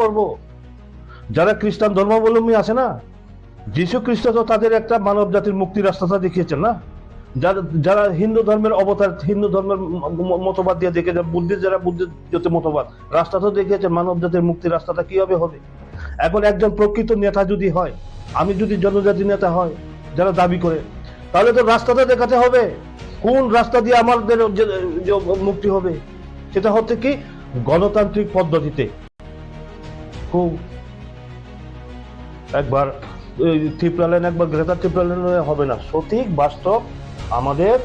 করব? যারা খ্রিস্টান ধর্মাবলম্বী আছে না, যীশু খ্রিস্ট তো তাদের একটা মানব জাতির মুক্তির রাস্তাটা দেখিয়েছেন না। যারা যারা হিন্দু ধর্মের অবতার, হিন্দু ধর্মের মতবাদ দিয়ে দেখেছেন, বুদ্ধিস্ট যারা বুদ্ধিস্ট মতবাদ, রাস্তা তো দেখিয়েছেন মানব জাতির মুক্তির রাস্তাটা কিভাবে হবে। এখন একজন প্রকৃত নেতা যদি হয়, আমি যদি জনজাতি নেতা হয় যারা দাবি করে, তাহলে তো রাস্তাটা দেখাতে হবে কোন রাস্তা দিয়ে আমাদের মুক্তি হবে। সেটা হচ্ছে কি গণতান্ত্রিক পদ্ধতিতে। খুব একবার ত্রিপুরা লাইন, একবার গ্রেটার ত্রিপুরা লাইন হবে না। সঠিক বাস্তব আমাদের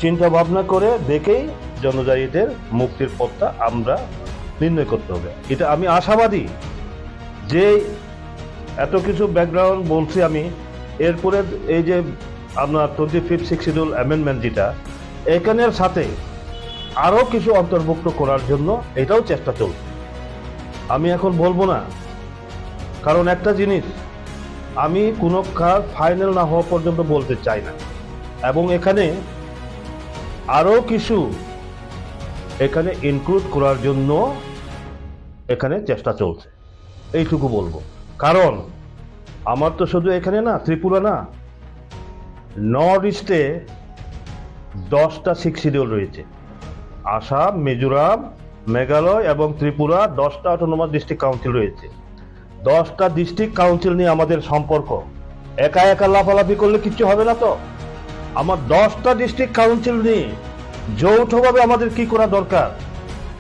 চিন্তা ভাবনা করে দেখেই জনজাতিদের মুক্তির পথটা আমরা নির্ণয় করতে হবে। এটা আমি আশাবাদী যে এত কিছু ব্যাকগ্রাউন্ড বলছি আমি, এরপরে এই যে আপনার 25 শিডিউল অ্যামেন্ডমেন্ট যেটা, এখানের সাথে আরো কিছু অন্তর্ভুক্ত করার জন্য এটাও চেষ্টা চলছে। আমি এখন বলবো না, কারণ একটা জিনিস আমি কোনো কাজ ফাইনাল না হওয়া পর্যন্ত বলতে চাই না, এবং এখানে আরো কিছু এখানে ইনক্লুড করার জন্য এখানে চেষ্টা চলছে, এইটুকু বলবো। কারণ আমার তো শুধু এখানে না, ত্রিপুরা না, নর্থ ইস্টে 10টা 6 শিডিউল রয়েছে। আসাম, মিজোরাম, মেঘালয় এবং ত্রিপুরা 10টা অটোনমাস ডিস্ট্রিক্ট কাউন্সিল রয়েছে। 10টা ডিস্ট্রিক্ট কাউন্সিল নিয়ে আমাদের সম্পর্ক, একা একা লাফালাফি করলে কিচ্ছু হবে না তো। আমার 10টা ডিস্ট্রিক্ট কাউন্সিল নিয়ে যৌথভাবে আমাদের কি করা দরকার,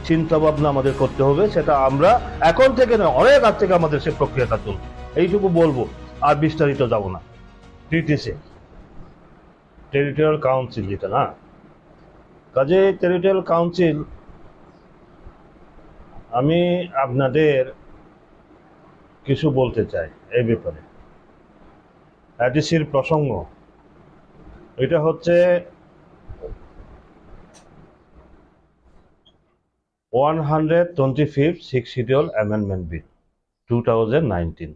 চিন্তা ভাবনা আমাদের করতে হবে। সেটা আমরা এখন থেকে নয়, অনেক আগ থেকে আমাদের সে প্রক্রিয়াটা চলবে। এইটুকু বলবো, আর বিস্তারিত যাব না। টিটিসি, টেরিটোরিয়াল কাউন্সিল যেটা না, কাজে টেরিটোরিয়াল কাউন্সিল, আমি আপনাদের কিছু বলতে চাই এই ব্যাপারে। অ্যাডিসির প্রসঙ্গ, এটা হচ্ছে 125 6 শিডিউল অ্যামেন্ডমেন্ট বিল 2019।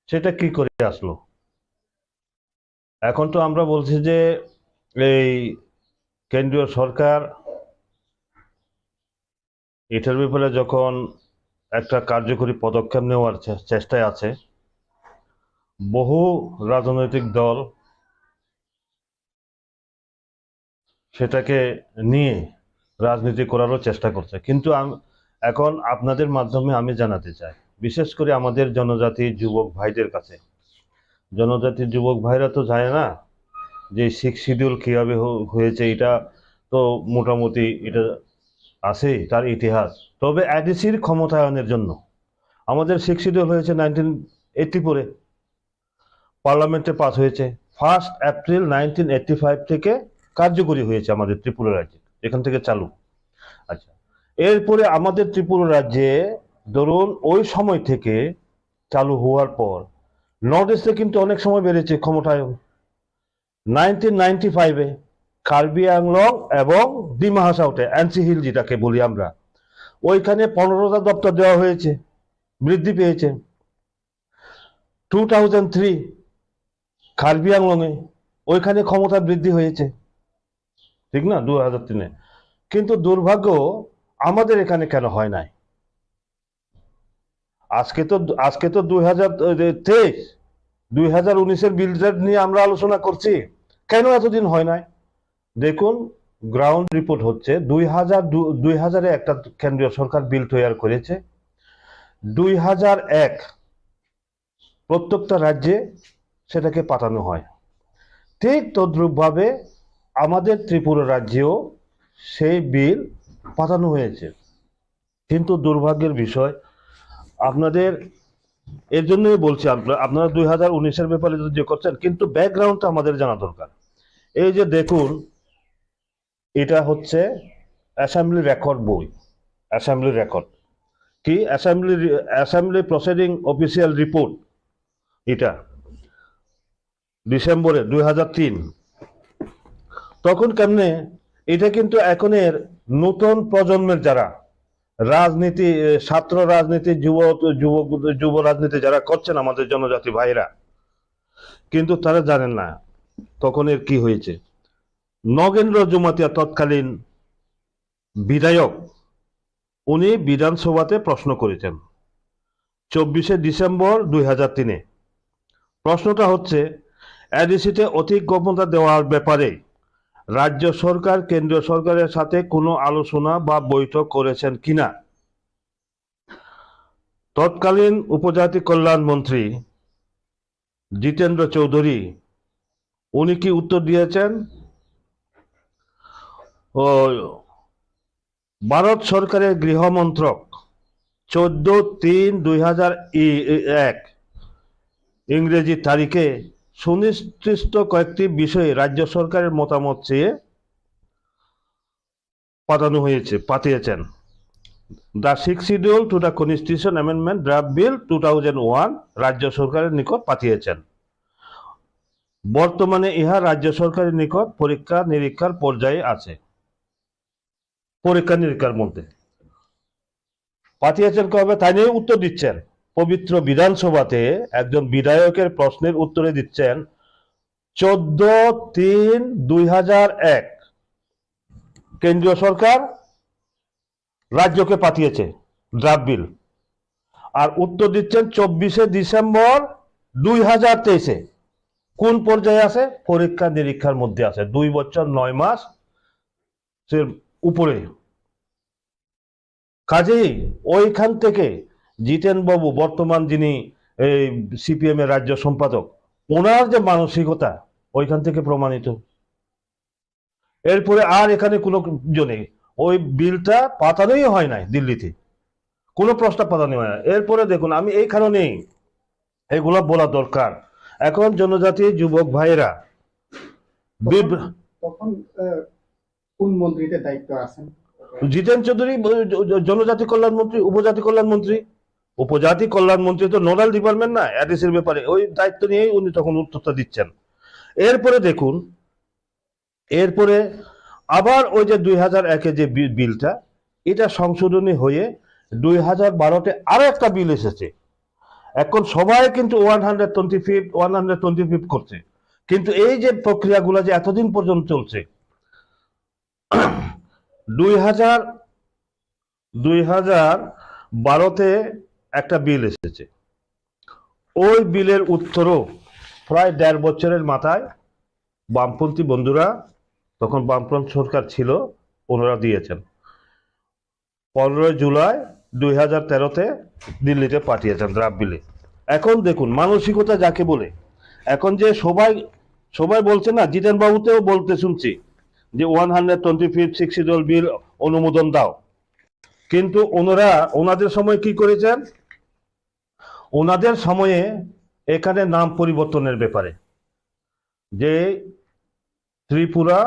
সেটা কি করে আসলো? এখন তো আমরা বলছি যে এই কেন্দ্রীয় সরকার এটার ব্যাপারে যখন একটা কার্যকরী পদক্ষেপ নেওয়ার চেষ্টায় আছে, বহু রাজনৈতিক দল সেটাকে নিয়ে রাজনীতি করারও চেষ্টা করছে। কিন্তু এখন আপনাদের মাধ্যমে আমি জানাতে চাই, বিশেষ করে আমাদের জনজাতি যুবক ভাইদের কাছে, জনজাতির যুবক ভাইরা তো জানে না যে 6 শিডিউল কিভাবে হয়েছে। এটা তো মোটামুটি এটা আছে তার ইতিহাস। তবে অ্যাডিসির ক্ষমতায়নের জন্য আমাদের 6 শিডিউল হয়েছে 1984-এ, পার্লামেন্টে পাস হয়েছে। 1 এপ্রিল 1985 থেকে কার্যকরী হয়েছে আমাদের ত্রিপুরা রাজ্যে, এখান থেকে চালু। আচ্ছা, এরপরে আমাদের ত্রিপুরা রাজ্যে ধরুন ওই সময় থেকে চালু হওয়ার পর নর্থ ইস্টে কিন্তু অনেক সময় বেড়েছে ক্ষমতায়ন। 1995-এ কার্বি আংলং এবং ডিমা হাসাওতে, এনসি হিল যেটাকে বলি আমরা, ওইখানে 15টা দপ্তর দেওয়া হয়েছে, বৃদ্ধি পেয়েছে। 2003 কার্বি আংলংয়ে, ওইখানে ক্ষমতা বৃদ্ধি হয়েছে, ঠিক না, 2003-এ। কিন্তু দুর্ভাগ্য আমাদের এখানে কেন হয় নাই? আজকে তো 2023, 2019-এর বিল নিয়ে আমরা আলোচনা করছি, কেন এতদিন হয় নাই? দেখুন, গ্রাউন্ড রিপোর্ট হচ্ছে 2000-এ একটা কেন্দ্রীয় সরকার বিল তৈরি করেছে। 2001 প্রত্যেকটা রাজ্যে সেটাকে পাঠানো হয়। ঠিক তদ্রূপভাবে আমাদের ত্রিপুরা রাজ্যেও সেই বিল পাঠানো হয়েছে। কিন্তু দুর্ভাগ্যের বিষয়, আপনাদের এর জন্যই বলছি, আপনারা 2019-এর ব্যাপারে যে করছেন, কিন্তু ব্যাকগ্রাউন্ডটা আমাদের জানা দরকার। এই যে দেখুন, এটা হচ্ছে অ্যাসেম্বলি রেকর্ড বই, অ্যাসেম্বলি রেকর্ড কি, অ্যাসেম্বলি প্রসিডিং অফিসিয়াল রিপোর্ট, এটা ডিসেম্বরে 2003। তখন কেমনে, এটা কিন্তু এখনের নতুন প্রজন্মের যারা রাজনীতি, ছাত্র রাজনীতি, যুব রাজনীতি যারা করছেন আমাদের জনজাতি ভাইরা, কিন্তু তারা জানেন না তখন এর কি হয়েছে। নগেন্দ্র জমাতিয়া তৎকালীন বিধায়ক, উনি বিধানসভাতে প্রশ্ন করেছেন 24শে ডিসেম্বর 2003-এ। প্রশ্নটা হচ্ছে, এডিসিতে অধিক ক্ষমতা দেওয়ার ব্যাপারে রাজ্য সরকার কেন্দ্রীয় সরকারের সাথে কোনো আলোচনা বা বৈঠক করেছেন কিনা। তৎকালীন উপজাতি কল্যাণ মন্ত্রী জিতেন্দ্র চৌধুরী উনি কি উত্তর দিয়েছেন, ও ভারত সরকারের গৃহ মন্ত্রক 14/3/2001 ইংরেজি তারিখে সুনির্দিষ্ট কয়েকটি বিষয়ে রাজ্য সরকারের মতামত চেয়ে পাঠিয়েছেন। The six schedule to the constitution amendment draft bill 2001 রাজ্য সরকারের নিকট পাঠিয়েছেন। বর্তমানে ইহা রাজ্য সরকারের নিকট পরীক্ষা নিরীক্ষার পর্যায়ে আছে। পরীক্ষা নিরীক্ষার মধ্যে পাঠিয়েছেন কবে, তাই নিয়ে উত্তর দিচ্ছেন। পবিত্র বিধানসভাতে একজন বিধায়কের প্রশ্নের উত্তরে দিচ্ছেন 14/3/2001 কেন্দ্রীয় সরকার রাজ্যকে পাঠিয়েছে ড্রাফট বিল, আর উত্তর দিচ্ছেন 24শে ডিসেম্বর 2023-এ। কোন পর্যায়ে আছে? পরীক্ষা নিরীক্ষার মধ্যে আছে, 2 বছর 9 মাস উপরে। কাজেই ওইখান থেকে জিতেন বাবু, বর্তমান যিনি সিপিএম এর রাজ্য সম্পাদক, ওনার যে মানসিকতা ওইখান থেকে প্রমাণিত। এরপরে আর এখানে কোনো জনে ওই বিলটা পাঠানোই হয় নাই, দিল্লিতে কোনো প্রস্তাব পাঠানো হয় না। এরপরে দেখুন, আমি এই কারণেই এগুলো বলা দরকার। এখন জনজাতি যুবক ভাইয়েরা তখন কোন মন্ত্রীতে দায়িত্ব আছেন? জিতেন চৌধুরী জনজাতি কল্যাণ মন্ত্রী, উপজাতি কল্যাণ মন্ত্রী। উপজাতি কল্যাণ মন্ত্রী তো নোডাল ডিপার্টমেন্ট না, এডিসির ব্যাপারে ওই দায়িত্ব নিয়েই উনি তখন উত্তরটা দিচ্ছেন। এরপরে দেখুন, এরপরে আবার ওই যে 2001-এ যে বিলটা, এটা সংশোধনী হয়ে 2012-তে আরো একটা বিল এসেছে। এখন সবাই কিন্তু 125 করছে, কিন্তু এই যে প্রক্রিয়াগুলো যে এতদিন পর্যন্ত চলছে, 2012-তে একটা বিল এসেছে। ওই বিলের উত্তরও প্রায় 1.5 বছরের মাথায় বামপন্থী বন্ধুরা, তখন বামপন্থী সরকার ছিল, ওনারা দিয়েছেন। 15 জুলাই 2013-তে দিল্লিতে পাঠিয়েছেন ড্রাফট বিলে। এখন দেখুন মানসিকতা যাকে বলে, এখন যে সবাই বলছে না, জিতেন বাবুতেও বলতে শুনছি যে 125 শিডিউল বিল অনুমোদন দাও, কিন্তু ওনাদের সময় কি করেছেন, ওনাদের সময়ে এখানে নাম পরিবর্তনের ব্যাপারে, যে Tripura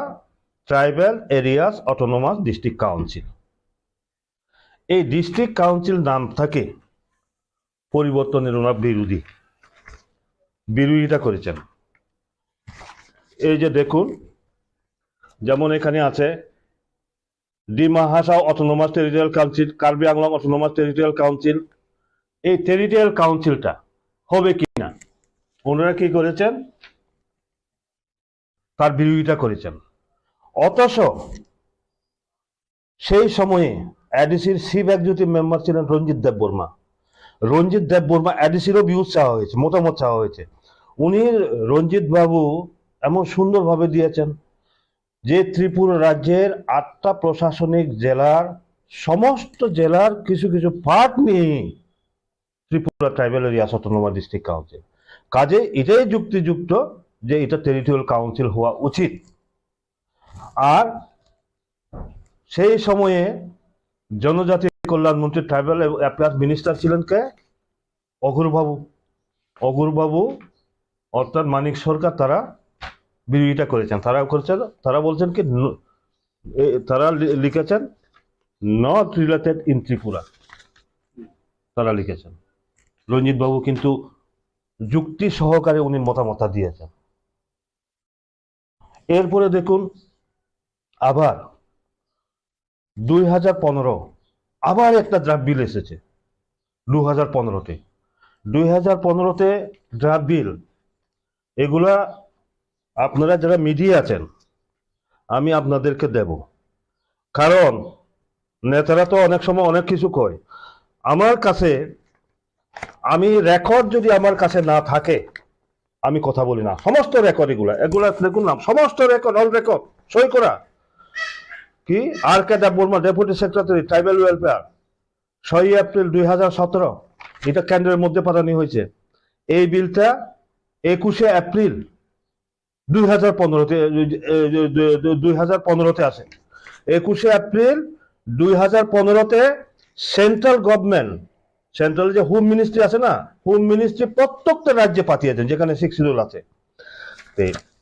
tribal areas autonomous district council, এই ডিস্ট্রিক্ট কাউন্সিল নামটাকে পরিবর্তনের ওনার বিরোধিতা করেছেন। এই যে দেখুন, যেমন এখানে আছে Dima Hasao autonomous territorial council, Karbi Anglong autonomous territorial council. এই টেরিটোরিয়াল কাউন্সিলটা হবে কিনা ওনারা কি করেছেন, তার বিরোধিতা করেছেন। অথচ সেই সময়ে এডিসির চিফ এক্সিকিউটিভ মেম্বার ছিলেন রঞ্জিত দেববর্মা। রঞ্জিত দেববর্মা এডিসিরও ভিউজ চাওয়া হয়েছে, মতামত চাওয়া হয়েছে। উনি রঞ্জিত বাবু এমন সুন্দরভাবে দিয়েছেন যে ত্রিপুরা রাজ্যের 8টা প্রশাসনিক জেলার সমস্ত জেলার কিছু কিছু পার্ট নিয়ে Tripura tribal areas autonomous district council. কাজে এটাই যুক্তিযুক্ত যে এটা টেরিটোরিয়াল কাউন্সিল হওয়া উচিত। আর সেই সময়ে জনজাতি কল্যাণ মন্ত্রী ট্রাইবাল অ্যাফেয়ার্স মিনিস্টার ছিলেন কে? অঘুর বাবু অর্থাৎ মানিক সরকার, তারা বিরোধিতা করেছেন। তারা বলছেন কি, তারা লিখেছেন নট রিলেটেড ইন ত্রিপুরা, তারা লিখেছেন। রঞ্জিত বাবু কিন্তু যুক্তি সহকারে উনি মতামত দিয়েছেন। এরপরে দেখুন, আবার 2015 আবার একটা ড্রাফট বিল এসেছে। 2015-তে ড্রাফট বিল, এগুলা আপনারা যারা মিডিয়া আছেন আমি আপনাদেরকে দেব, কারণ নেতারা তো অনেক সময় অনেক কিছু কয়। আমার কাছে, আমি রেকর্ড যদি আমার কাছে না থাকে আমি কথা বলি না। সমস্ত রেকর্ড এগুলা দেখুন না, সমস্ত রেকর্ড, অল রেকর্ড, সই করা। K R K Debbarma, deputy secretary tribal welfare, 6 April 2017, এটা কেন্দ্রের মধ্যে পাঠানো হয়েছে। এই বিলটা 21 এপ্রিল 2015-তে আসে। 21 এপ্রিল 2015-তে সেন্ট্রাল গভর্নমেন্ট, সেন্ট্রাল যে হোম মিনিস্ট্রি আছে না, হোম মিনিস্ট্রি প্রত্যেকটা রাজ্যে পাঠিয়েছেন যেখানে 6 শিডিউল আছে।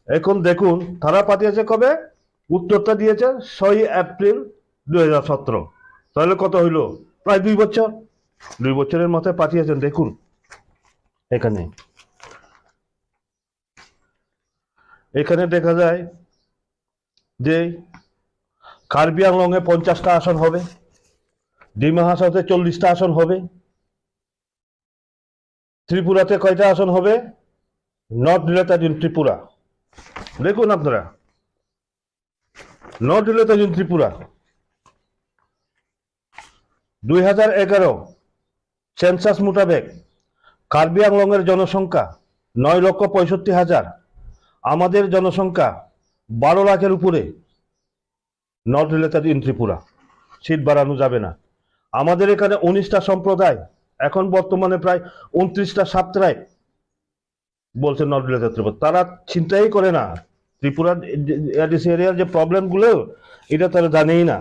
এখন দেখুন তারা পাঠিয়েছে কবে, উত্তরটা দিয়েছে 6 এপ্রিল 2017। তাহলে কত হইল? প্রায় 2 বছর। 2 বছরের মাথায় পাঠিয়েছেন। দেখুন এখানে, এখানে দেখা যায় যে কার্বি আংলংয়ে 50টা আসন হবে, ডিমা হাসাওতে 40টা আসন হবে, ত্রিপুরাতে কয়টা আসন হবে? Not related in Tripura. দেখুন আপনারা, not related in Tripura 2011 census মোতাবেক কার্বি আংলংয়ের জনসংখ্যা 9,65,000, আমাদের জনসংখ্যা 12 লাখের উপরে। Not related in Tripura, seat বাড়ানো যাবে না। আমাদের এখানে 19টা সম্প্রদায়, এখন বর্তমানে প্রায় 29টা সাপ্তাহিক বলছে নট রিলেটেড ত্রিপুরা। তারা চিন্তাই করে না ত্রিপুরার এডিসি এরিয়ার যে প্রবলেমগুলো, এটা তারা জানেই না।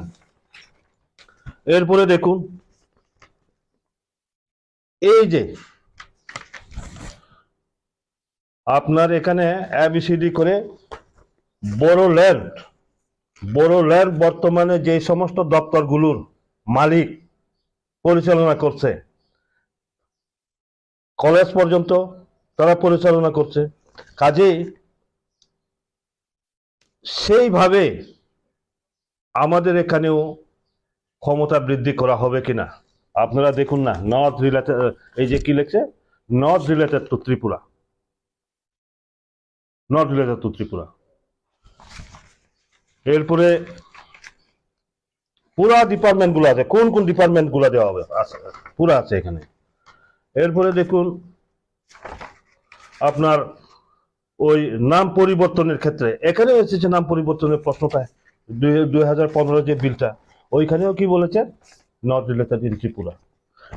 এরপরে দেখুন, এই যে আপনার এখানে এবিসিডি করে বড় ল্যান্ড বর্তমানে যে সমস্ত দপ্তরগুলোর মালিক পরিচালনা করছে, কলেজ পর্যন্ত তারা পরিচালনা করছে। কাজেই সেইভাবে আমাদের এখানেও ক্ষমতা বৃদ্ধি করা হবে কিনা আপনারা দেখুন না। নট রিলেটেড, এই যে কি লিখছে, not related to Tripura, not related to Tripura. এরপরে পুরা ডিপার্টমেন্ট গুলো আছে, কোন কোন ডিপার্টমেন্ট গুলো দেওয়া হবে পুরা আছে এখানে। এরপরে দেখুন আপনার ওই নাম পরিবর্তনের ক্ষেত্রে, এখানে এসেছে নাম পরিবর্তনের প্রশ্নটা 2015 যে বিলটা, ওইখানেও কি বলেছে? Not related in Tripura.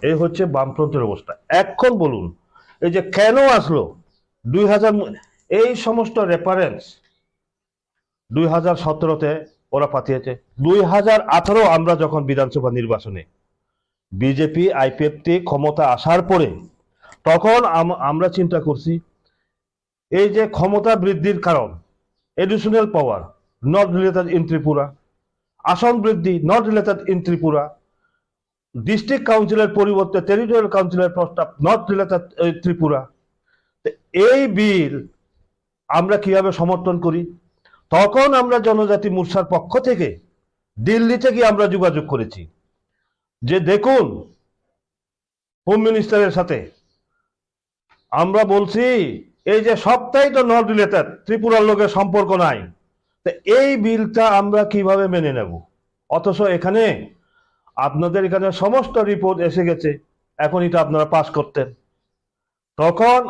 এই হচ্ছে বামফ্রন্টের অবস্থা। এখন বলুন এই যে কেন আসলো 2000, এই সমস্ত রেফারেন্স 2017-তে ওরা পাঠিয়েছে। 2018 আমরা যখন বিধানসভা নির্বাচনে বিজেপি আইপিএফটি ক্ষমতা আসার পরে, তখন আমরা চিন্তা করছি এই যে ক্ষমতা বৃদ্ধির কারণ, additional power not related in Tripura, আসন বৃদ্ধি not related in Tripura, district কাউন্সিলের পরিবর্তে টেরিটোরিয়াল কাউন্সিলের প্রস্তাব নট রিলেটেড ত্রিপুরা। এই বিল আমরা কিভাবে সমর্থন করি? তখন আমরা জনজাতি মোর্চার পক্ষ থেকে দিল্লিতে গিয়ে আমরা যোগাযোগ করেছি যে দেখুন হোম মিনিস্টারের সাথে আমরা বলছি এই যে সবটাই তো নট রিলেটেড, ত্রিপুরার লোকের সম্পর্ক নাই, তো এই বিলটা আমরা কিভাবে মেনে নেব? অথচ এখানে আপনাদের এখানে সমস্ত রিপোর্ট এসে গেছে, এখন এটা আপনারা পাস করতেন। তখন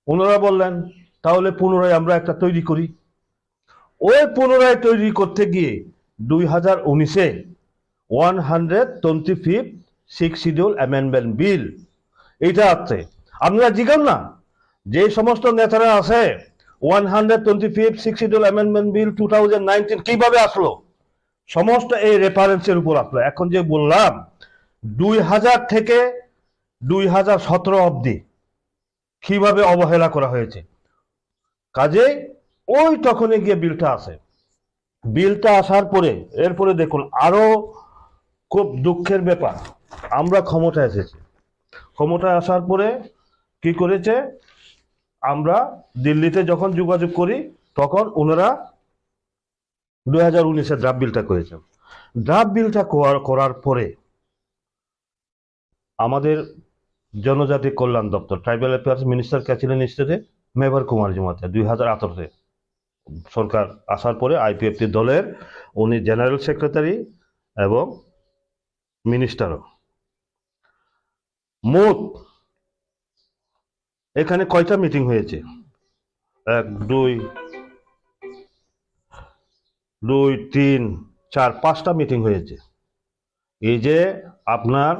ওনারা বললেন তাহলে পুনরায় আমরা একটা তৈরি করি। ওই পুনরায় তৈরি করতে গিয়ে 2019-এ 125th 6 শিডিউল অ্যামেন্ডমেন্ট বিল এটা আছে। আপনারা জিজ্ঞান না যে সমস্ত নেতারা আছে 125th 6 শিডিউল অ্যামেন্ডমেন্ট বিল 2019 কিভাবে আসলো? সমস্ত এই রেফারেন্সের উপর আসলো। এখন যে বললাম 2000 থেকে 2017 অবধি কিভাবে অবহেলা করা হয়েছে, কাজে ওই তখনই গিয়ে বিলটা আসে। বিলটা আসার পরে এরপরে দেখুন আরো খুব দুঃখের ব্যাপার, আমরা ক্ষমতায় এসেছি। ক্ষমতায় আসার পরে কি করেছে, আমরা দিল্লিতে যখন যোগাযোগ করি তখন ওনারা 2019-এ ড্রাফট বিলটা করেছে। ড্রাফট বিলটা করার পরে আমাদের জনজাতি কল্যাণ দপ্তর ট্রাইবাল অ্যাফেয়ার্স মিনিস্টার কে ছিলেন স্টেটে? মেবার কুমার জমাতে। 2018-তে সরকার আসার পরে আইপিএফটি দলের উনি জেনারেল সেক্রেটারি এবং মিনিস্টারও। মোট এখানে কয়টা মিটিং হয়েছে? 1 2 2 3 4 5টা মিটিং হয়েছে। এই যে আপনার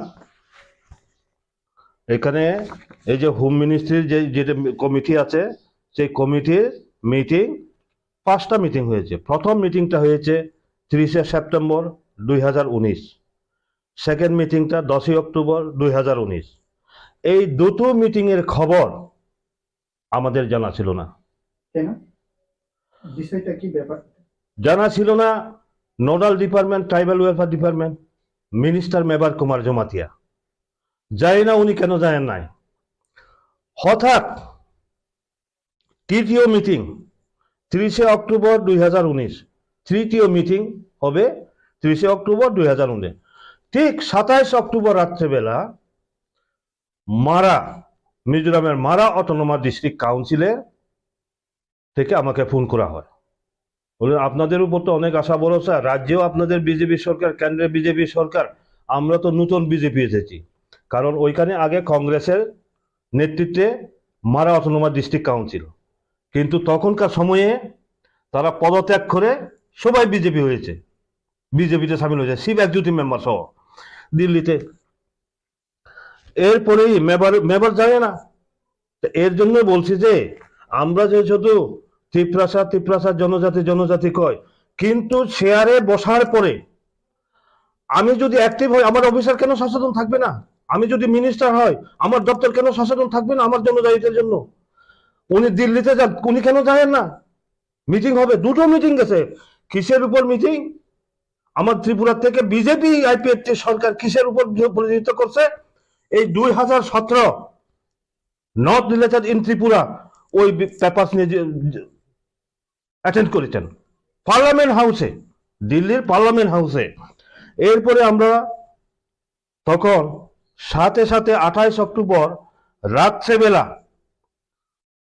এখানে এই যে হোম মিনিস্ট্রির যেটা কমিটি আছে, সেই কমিটির মিটিং 5টা মিটিং হয়েছে। প্রথম মিটিংটা হয়েছে 30শে সেপ্টেম্বর 2019, সেকেন্ড মিটিংটা 10ই অক্টোবর 2019। এই দুটো মিটিংয়ের খবর আমাদের জানা ছিল না। কেন? বিষয়টা কি ব্যাপার? জানা ছিল না nodal department tribal welfare department minister Mevar Kumar Jamatia, জানি না উনি কেন জানেন নাই। হঠাৎ তৃতীয় মিটিং 30শে অক্টোবর 2019, তৃতীয় মিটিং হবে 30শে অক্টোবর 2019। ঠিক 27 অক্টোবর রাত্রেবেলা মারা, মিজোরামের মারা অটোনোমাস ডিস্ট্রিক্ট কাউন্সিলের থেকে আমাকে ফোন করা হয়। বললেন আপনাদের উপর তো অনেক আশা ভরসা, রাজ্যেও আপনাদের বিজেপি সরকার, কেন্দ্রে বিজেপি সরকার, আমরা তো নতুন বিজেপি এসেছি। কারণ ওইখানে আগে কংগ্রেসের নেতৃত্বে মারা অটোনোমাস ডিস্ট্রিক্ট কাউন্সিল, কিন্তু তখনকার সময়ে তারা পদত্যাগ করে সবাই বিজেপি হয়েছে, বিজেপিতে সামিল হয়েছে, শিব একজুটি মেম্বার সহ দিল্লিতে। এরপরেই মেবার যায় না। এর জন্য বলছি যে আমরা যে শুধু ত্রিপ্রাসা জনজাতি কয়, কিন্তু শেয়ারে বসার পরে আমি যদি অ্যাক্টিভ হই, আমার অফিসার কেন সচেতন থাকবে না? আমি যদি মিনিস্টার হয়, আমার দপ্তর কেন সচেতন থাকবে না আমার জনজাতিদের জন্য? উনি দিল্লিতে যান, উনি কেন যাবেন না? মিটিং হবে, দুটো মিটিং গেছে। কিসের উপর মিটিং? আমার ত্রিপুরা থেকে বিজেপি আইপিএফ সরকার কিসের উপর প্রতিনিধিত্ব করছে? এই 2017 নট রিলেটেড ইন ত্রিপুরা ওই পেপারস নিয়ে অ্যাটেন্ড করেছেন পার্লামেন্ট হাউসে, দিল্লির পার্লামেন্ট হাউসে। এরপরে আমরা তখন সাথে 28 অক্টোবর রাত্রেবেলা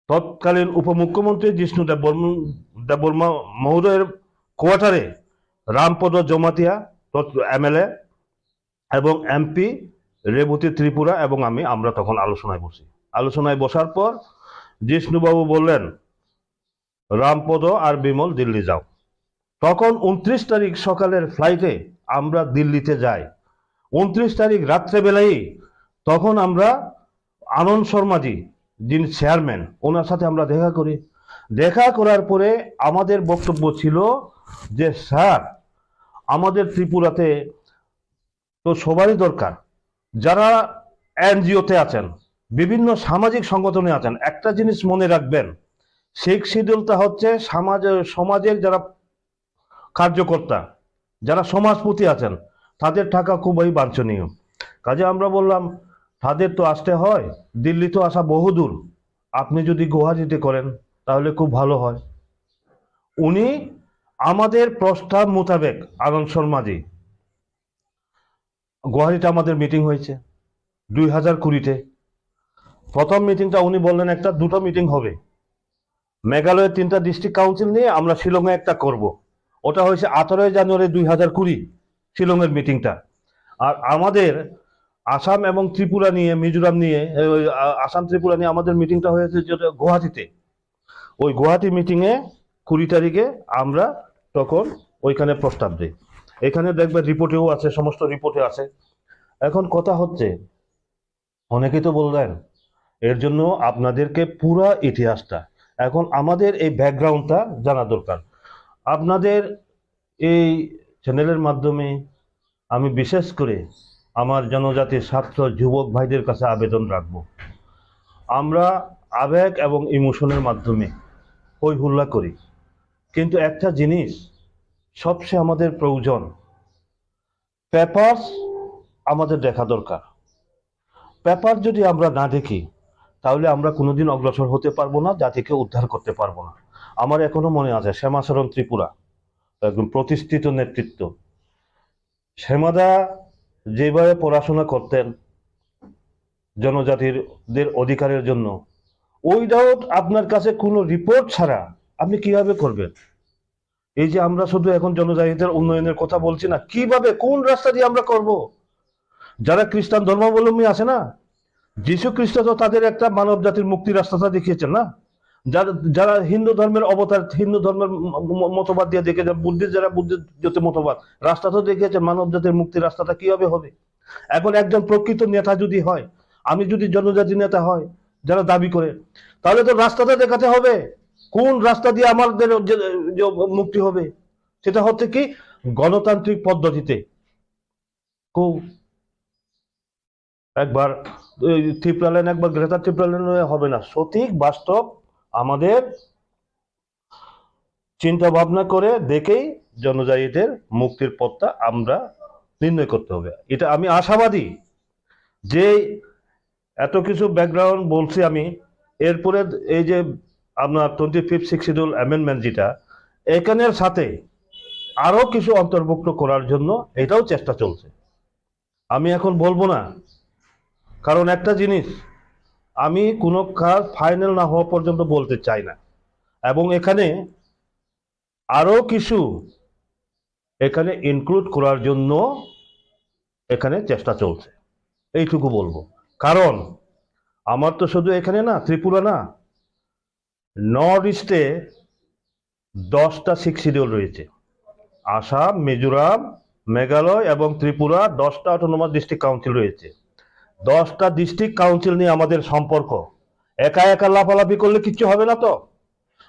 তৎকালীন উপমুখ্যমন্ত্রী জিষ্ণু দেববর্মা মহোদয়ের কোয়ার্টারে রামপদ জমাতিয়া এমএলএ এবং এমপি রেবতী ত্রিপুরা এবং আমরা তখন আলোচনায় বসি। আলোচনায় বসার পর জিষ্ণুবাবু বললেন রামপদ আর বিমল দিল্লি যাও। তখন 29 তারিখ সকালের ফ্লাইটে আমরা দিল্লিতে যাই। 29 তারিখ রাত্রেবেলায় তখন আমরা আনন্দ শর্মাজি যিনি চেয়ারম্যান, ওনার সাথে আমরা দেখা করি। দেখা করার পরে আমাদের বক্তব্য ছিল যে স্যার, আমাদের ত্রিপুরাতে তো সবারই দরকার, যারা এনজিওতে আছেন, বিভিন্ন সামাজিক সংগঠনে আছেন, একটা জিনিস মনে রাখবেন, শেখ শিডিউলটা হচ্ছে সমাজের যারা কার্যকর্তা, যারা সমাজপতি আছেন, তাদের টাকা খুবই বাঞ্ছনীয়। কাজে আমরা বললাম তাদের তো আসতে হয়, দিল্লি তো আসা বহুদূর, আপনি যদি গুয়াহাটিতে করেন তাহলে খুব ভালো হয়। উনি আমাদের প্রস্তাব মোতাবেক আনন্দ শর্মাজি, গুয়াহাটিতে আমাদের মিটিং হয়েছে 2020-তে। প্রথম মিটিংটা উনি বললেন একটা দুটো মিটিং হবে, মেঘালয়ের 3টা ডিস্ট্রিক্ট কাউন্সিল নিয়ে আমরা শিলংয়ে একটা করব। ওটা হয়েছে 18 জানুয়ারি 2020 শিলংয়ের মিটিংটা। আর আমাদের আসাম এবং ত্রিপুরা নিয়ে, মিজোরাম নিয়ে, আসাম ত্রিপুরা নিয়ে আমাদের মিটিংটা হয়েছে যেটা গুয়াহাটিতে। ওই গুয়াহাটি মিটিংয়ে 20 তারিখে আমরা তখন ওইখানে প্রস্তাব দিই। এখানে দেখবে রিপোর্টেও আছে, সমস্ত রিপোর্টে আছে। এখন কথা হচ্ছে, অনেকেই তো বললেন এর জন্য আপনাদেরকে পুরা ইতিহাসটা, এখন আমাদের এই ব্যাকগ্রাউন্ডটা জানা দরকার। আপনাদের এই চ্যানেলের মাধ্যমে আমি বিশেষ করে আমার জনজাতির ছাত্র যুবক ভাইদের কাছে আবেদন রাখব, আমরা আবেগ এবং ইমোশনের মাধ্যমে হই হুল্লা করি, কিন্তু একটা জিনিস সবচেয়ে আমাদের প্রয়োজন, পেপারস আমাদের দেখা দরকার। পেপার যদি আমরা না দেখি তাহলে আমরা কোনোদিন অগ্রসর হতে পারবো না, জাতিকে উদ্ধার করতে পারবো না। আমার এখনো মনে আছে শ্যামাচরণ ত্রিপুরা, একদম প্রতিষ্ঠিত নেতৃত্ব, শ্যামাদা যেভাবে পড়াশোনা করতেন জনজাতিদের অধিকারের জন্য, উইদাউট আপনার কাছে কোনো রিপোর্ট ছাড়া আপনি কিভাবে করবেন? এই যে আমরা শুধু এখন জনজাতিদের উন্নয়নের কথা বলছি না, কিভাবে, কোন রাস্তা দিয়ে আমরা করব? যারা খ্রিস্টান ধর্মাবলম্বী আছে না, যীশু খ্রিস্ট তো তাদের একটা মানব জাতির মুক্তির রাস্তাটা দেখিয়েছেন না। যারা যারা হিন্দু ধর্মের অবতার, হিন্দু ধর্মের মতবাদ দিয়ে দেখে, বুদ্ধিস্ট যারা বুদ্ধিস্ট মতবাদ, রাস্তা তো দেখিয়েছেন মানব জাতির মুক্তির রাস্তাটা কিভাবে হবে। এখন একজন প্রকৃত নেতা যদি হয়, আমি যদি জনজাতি নেতা হয় যারা দাবি করে, তাহলে তো রাস্তাটা দেখাতে হবে কোন রাস্তা দিয়ে আমাদের যে মুক্তি হবে। সেটা হচ্ছে কি গণতান্ত্রিক পদ্ধতিতে। একবার ত্রিপুরালেন, একবার গ্রেটার ত্রিপুরালেন হবে না। সঠিক বাস্তব আমাদের চিন্তা ভাবনা করে দেখেই জনজাতিদের মুক্তির পথটা আমরা নির্ণয় করতে হবে। এটা আমি আশাবাদী যে এত কিছু ব্যাকগ্রাউন্ড বলছি আমি, এরপরে এই যে আপনার 25 শিডিউল অ্যামেন্ডমেন্ট যেটা, এখানের সাথে আরো কিছু অন্তর্ভুক্ত করার জন্য এটাও চেষ্টা চলছে। আমি এখন বলবো না, কারণ একটা জিনিস, আমি কোনো কাজ ফাইনাল না হওয়া পর্যন্ত বলতে চাই না। এবং এখানে আরো কিছু এখানে ইনক্লুড করার জন্য এখানে চেষ্টা চলছে, এইটুকু বলবো। কারণ আমার তো শুধু এখানে না, ত্রিপুরা না, নর্থ ইস্টে 10টা 6 শিডিউল রয়েছে। আসাম, মিজোরাম, মেঘালয় এবং ত্রিপুরা 10টা অটোনমাস ডিস্ট্রিক্ট কাউন্সিল রয়েছে। 10টা ডিস্ট্রিক্ট কাউন্সিল নিয়ে আমাদের সম্পর্ক। একা একা লাফালাফি করলে কিচ্ছু হবে না তো।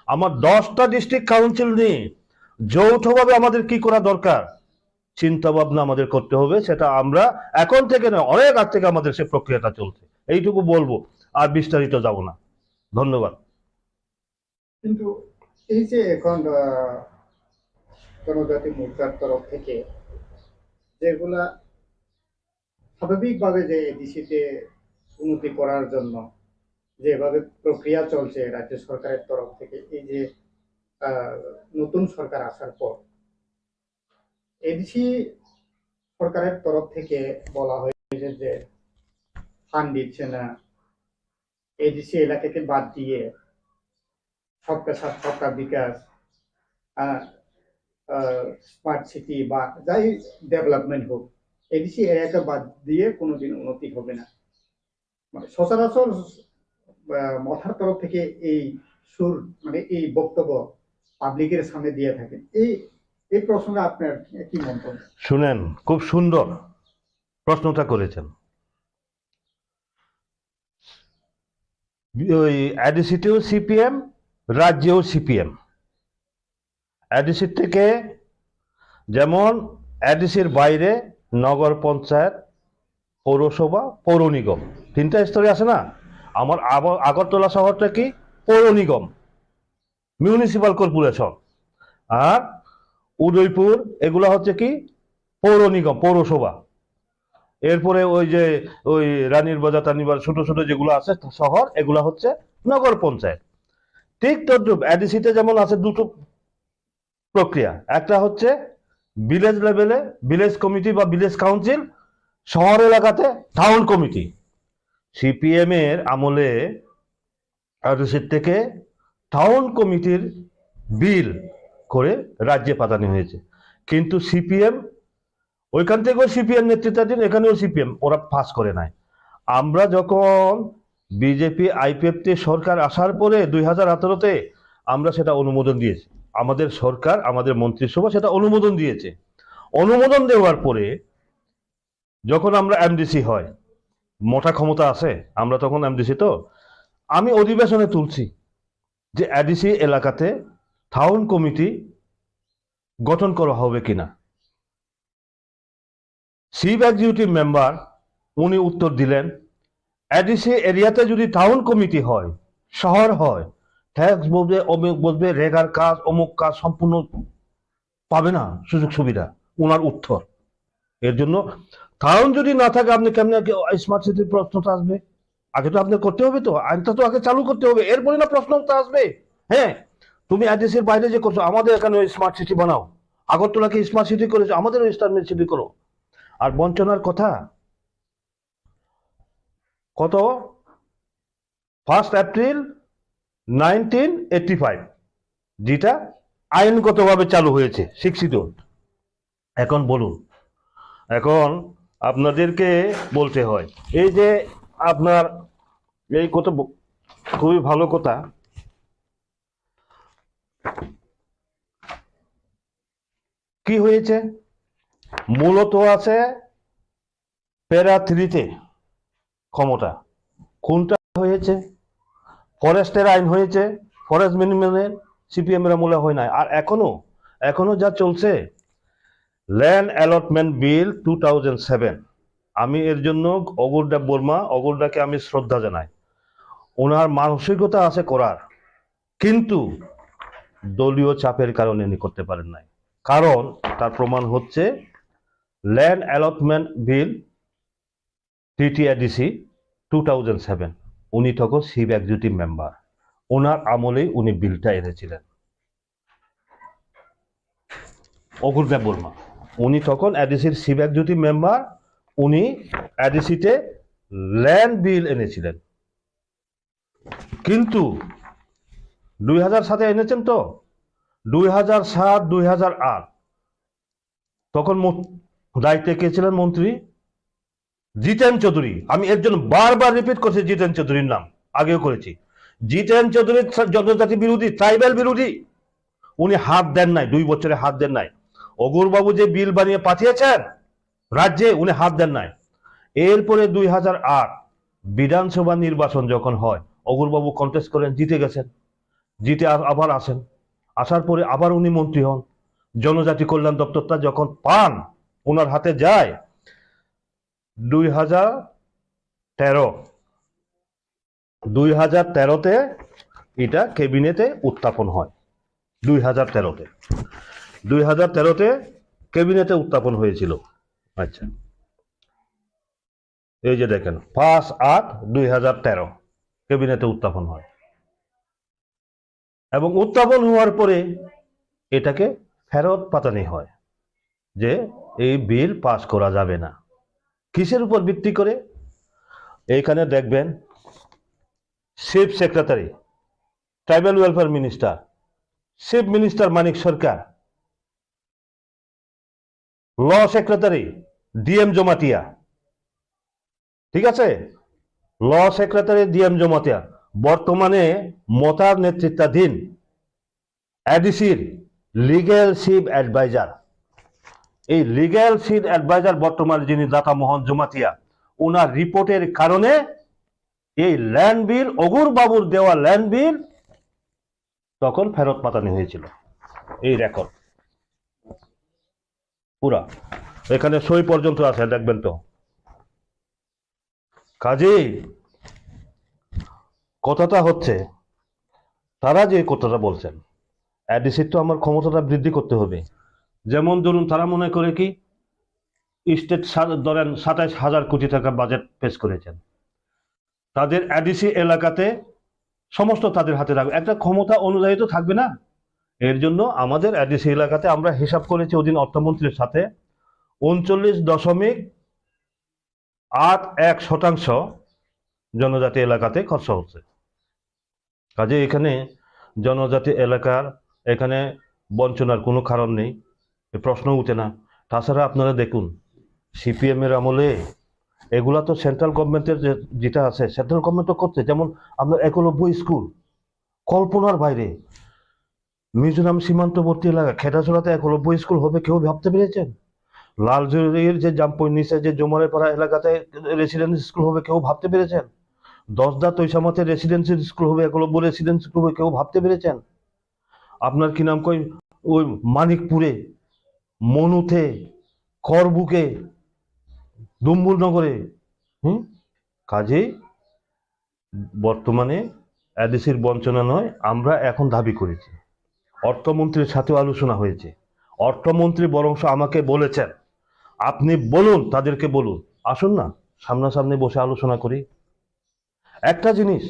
আমার 10টা ডিস্ট্রিক্ট কাউন্সিল নিয়ে যৌথভাবে আমাদের কি করা দরকার, চিন্তা ভাবনা আমাদের করতে হবে। সেটা আমরা এখন থেকে নয়, অনেক আগ থেকে আমাদের সে প্রক্রিয়াটা চলছে। এইটুকু বলবো, আর বিস্তারিত যাব না। ধন্যবাদ। কিন্তু এই যে এখন জনজাতি মোর্চার তরফ থেকে যেগুলা স্বাভাবিকভাবে যে এডিসিতে উন্নতি করার জন্য যেভাবে প্রক্রিয়া চলছে রাজ্য সরকারের তরফ থেকে, এই যে নতুন সরকার আসার পর এডিসি সরকারের তরফ থেকে বলা হয়েছে যে ফান্ড দিচ্ছে না, এডিসি এলাকাকে বাদ দিয়ে সবকা সাথ সবকা বিকাশ, স্মার্ট সিটি বা যাই ডেভেলপমেন্ট হোক, এডিসি এলাকা বাদ দিয়ে কোনোদিন উন্নতি হবে না। মানে সচরাচর মথার তরফ থেকে এই সুর, মানে এই বক্তব্য পাবলিকের সামনে দিয়ে থাকেন। এই প্রসঙ্গে আপনার কি মন্তব্য? শুনেন, খুব সুন্দর প্রশ্নটা করেছেন। ওই এডিসিতেও সিপিএম, রাজ্যেও সিপিএম। এডিসির থেকে যেমন এডিসির বাইরে নগর পঞ্চায়েত, পৌরসভা, পৌর নিগম, 3টা স্তরে আছে না। আমার আগরতলা শহরটা কি পৌর নিগম, মিউনিসিপাল কর্পোরেশন। আর উদয়পুর এগুলা হচ্ছে কি পৌর নিগম, পৌরসভা। এরপরে ওই যে ওই রানীর বাজার টানিবার ছোট ছোট যেগুলো আছে শহর, এগুলা হচ্ছে নগর পঞ্চায়েত। ঠিক তদ্রুপ এডিসিতে যেমন আছে দুটো প্রক্রিয়া, একটা হচ্ছে ভিলেজ লেভেলে ভিলেজ কমিটি বা ভিলেজ কাউন্সিল, শহর এলাকাতে টাউন কমিটি। সিপিএম এর আমলে এডিসির থেকে টাউন কমিটির বিল করে রাজ্যে পাঠানো হয়েছে। কিন্তু সিপিএম ওইখান থেকেও সিপিএম নেতৃত্বাধীন, এখানেও সিপিএম, ওরা পাস করে নাই। আমরা যখন বিজেপি আইপিএফটি সরকার আসার পরে 2018-তে আমরা সেটা অনুমোদন দিয়েছি। আমাদের সরকার, আমাদের মন্ত্রিসভা সেটা অনুমোদন দিয়েছে। অনুমোদন দেওয়ার পরে যখন আমরা এমডিসি হয়, মোটা ক্ষমতা আছে, আমরা তখন এমডিসি, তো আমি অধিবেশনে তুলছি যে এডিসি এলাকাতে টাউন কমিটি গঠন করা হবে কিনা। চিফ এক্সিকিউটিভ মেম্বার উনি উত্তর দিলেন, এডিসি এরিয়াতে যদি টাউন কমিটি হয়, শহর হয়, ট্যাক্স বলবে, অমুক বলবে, রেগার কাজ, অমুক কাজ সম্পূর্ণ পাবে না, সুযোগ সুবিধা। ওনার উত্তর, এর জন্য টাউন যদি না থাকে আপনি কেমনে স্মার্ট সিটির প্রশ্নটা আসবে? আগে তো আপনার করতে হবে, তো আইনটা তো আগে চালু করতে হবে, এরপরে না প্রশ্নটা আসবে। হ্যাঁ, তুমি এডিসির বাইরে যে করছো, আমাদের এখানে স্মার্ট সিটি বানাও। আগরতলাকে স্মার্ট সিটি করেছো, আমাদেরও স্মার্ট সিটি করো। আর বঞ্চনার কথা কত, 1 এপ্রিল 1985 যেটা আইনগতভাবে চালু হয়েছে, শিক্ষিত। এখন বলুন, এখন আপনাদেরকে বলতে হয়। এই যে আপনার এই কথা খুবই ভালো কথা। কি হয়েছে? মূলত আছে প্যারা 3-তে ক্ষমতা। কোনটা হয়েছে? ফরেস্টের আইন হয়েছে, ফরেস্ট মিনিমামের সিপিএম এর আমলে হয় নাই। আর এখনো যা চলছে ল্যান্ড অ্যালটমেন্ট বিল 2007, আমি এর জন্য অগরদা বর্মা, অগরদাকে আমি শ্রদ্ধা জানাই। ওনার মানসিকতা আছে করার, কিন্তু দলীয় চাপের কারণে উনি করতে পারেন নাই। কারণ তার প্রমাণ হচ্ছে ল্যান্ড অ্যালটমেন্ট বিল TTADC 2007, উনি তখন চিফ এক্সিকিউটিভ মেম্বার, ওনার আমলেই উনি বিলটা এনেছিলেন। অগুরদেব বর্মা উনি তখন এডিসির চিফ এক্সিকিউটিভ মেম্বার, উনি এডিসিতে ল্যান্ড বিল এনেছিলেন। কিন্তু 2007-এ এনেছেন তো, 2007, 2008 তখন দায়িত্বে কে ছিলেন মন্ত্রী? জিতেন চৌধুরী। আমি এর জন্য বারবার রিপিট করছি জিতেন চৌধুরীর নাম, আগেও করেছি। জিতেন চৌধুরী জনজাতি বিরোধী, ট্রাইবাল বিরোধী। উনি হাত দেন নাই, 2 বছরে হাত দেন নাই। অগুরবাবু যে বিল বানিয়ে পাঠিয়েছেন রাজ্যে, উনি হাত দেন নাই। এরপরে 2008 বিধানসভা নির্বাচন যখন হয়, অগুরবাবু কন্টেস্ট করেন, জিতে গেছেন। জিতে আবার আসেন, আসার পরে আবার উনি মন্ত্রী হন। জনজাতি কল্যাণ দপ্তরটা যখন পান, ওনার হাতে যায় 2013-তে এটা ক্যাবিনেটে উত্থাপন হয়। 2013-তে ক্যাবিনেটে উত্থাপন হয়েছিল। আচ্ছা, এই যে দেখেন 5/8/2013 ক্যাবিনেটে উত্থাপন হয়, এবং উত্থাপন হওয়ার পরে এটাকে ফেরত পাঠানো হয় যে এই বিল পাস করা যাবে না। কিসের উপর ভিত্তি করে? এইখানে দেখবেন chief secretary, tribal welfare minister, chief minister Manik Sarkar, law secretary DM Jamatia, ঠিক আছে, ল সেক্রেটারি DM জমাতিয়া, বর্তমানে মতার নেতৃত্বাধীন এডিসির লিগ্যাল চিফ অ্যাডভাইজার। এই লিগ্যাল চিফ অ্যাডভাইজার বর্তমানে যিনি দাতা মোহন জমাতিয়া, ওনার রিপোর্টের কারণে এই ল্যান্ড বিল, অগুর বাবুর দেওয়া ল্যান্ড বিল তখন ফেরত পাঠানো হয়েছিল। এই রেকর্ড পুরা, এখানে সই পর্যন্ত আছে, দেখবেন তো। কাজেই কথাটা হচ্ছে, তারা যে কথাটা বলছেন, এডিসির তো আমার ক্ষমতাটা বৃদ্ধি করতে হবে। যেমন ধরুন, তারা মনে করে কি স্টেট ধরেন 27,000 কোটি টাকা বাজেট পেশ করেছেন, তাদের এডিসি এলাকাতে সমস্ত তাদের হাতে রাখবে, একটা ক্ষমতা অনুযায়ী তো থাকবে না। এর জন্য আমাদের এডিসি এলাকাতে আমরা হিসাব করেছি ওদিন অর্থমন্ত্রীর সাথে 39.81% জনজাতি এলাকাতে খরচা হচ্ছে। কাজে এখানে জনজাতি এলাকার এখানে বঞ্চনার কোনো কারণ নেই, প্রশ্ন উঠে না। তাছাড়া আপনারা দেখুন, সিপিএম এর আমলে এগুলা তো সেন্ট্রাল গভর্নমেন্টের যেটা আছে, সেন্ট্রাল গভর্নমেন্ট করছে। যেমন আপনার 91 স্কুল, কল্পনার বাইরে। মিজোরাম সীমান্তবর্তী এলাকা খেটাছড়াতে 91 স্কুল হবে, কেউ ভাবতে পেরেছেন? লালজুরির যে জাম্পই নিচে যে জমারেপাড়া এলাকাতে রেসিডেন্সি স্কুল হবে, কেউ ভাবতে পেরেছেন? 10দা তৈসামাতে রেসিডেন্সি স্কুল হবে, 91 রেসিডেন্সি স্কুল হবে, কেউ ভাবতে পেরেছেন? আপনার কি নাম কই ওই মানিকপুরে, মনুতে, করবুকে, দুম্বুরনগরে। কাজেই বর্তমানে এডিসির বঞ্চনা নয়, আমরা এখন দাবি করেছি। অর্থমন্ত্রীর সাথেও আলোচনা হয়েছে। অর্থমন্ত্রী বরংশ আমাকে বলেছেন, আপনি বলুন, তাদেরকে বলুন, আসুন না সামনাসামনি বসে আলোচনা করি। একটা জিনিস,